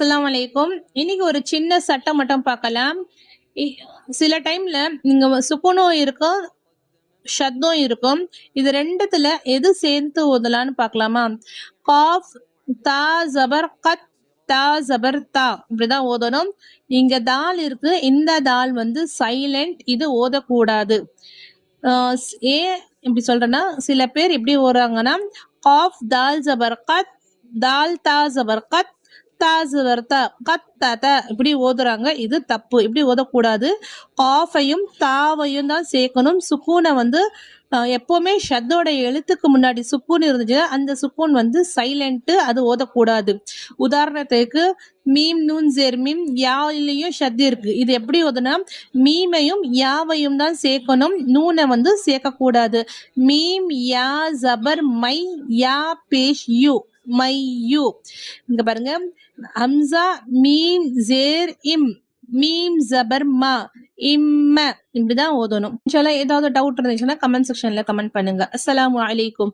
அஸ்ஸலாமு அலைக்கும். இன்னைக்கு ஒரு சின்ன சட்டம் மட்டும் பார்க்கலாம். சில டைம்ல நீங்க சுக்குனும் இருக்கும், ஷத்தும் இருக்கும். இது ரெண்டுத்துல எது சேர்த்து ஓதலான்னு பார்க்கலாமா? காஃப் தா ஜபர் கத் தா ஜபர் தா இப்படிதான் ஓதணும். இங்க தால் இருக்கு, இந்த தால் வந்து சைலண்ட், இது ஓதக்கூடாது. ஏன் இப்படி சொல்றேன்னா, சில பேர் எப்படி ஓடுறாங்கன்னா காஃப் தால் ஜபர் கத் தால் தா ஜபர் கத் இப்படி ஓதுறாங்க. இது தப்பு. இப்படி ஓதக்கூடாது. காஃபையும் தாவையும் தான் சேர்க்கணும். சுக்கூனை வந்து எப்பவுமே ஷத்தோட எழுத்துக்கு முன்னாடி சுக்கூன் இருந்துச்சுன்னா அந்த சுக்கூன் வந்து சைலண்ட், அது ஓதக்கூடாது. உதாரணத்துக்கு மீம் நூன் ஜேர் மீம் யாலையும் ஷத் இருக்கு. இது எப்படி ஓதுனா மீமையும் யாவையும் தான் சேர்க்கணும், நூனை வந்து சேர்க்க மீம் யா ஜபர் மை யா பேஷ் யூ மையூ. இங்க பாருங்க, ஹம்சா மீம் ஜேர் இம் மீம் ஜபர் மா இம்ம இப்படிதான் ஓதணும். இன்ஷால்லா ஏதாவது டவுட் இருந்துச்சுன்னா கமெண்ட் செக்ஷன்ல கமெண்ட் பண்ணுங்க. அஸ்ஸலாமு அலைக்கும்.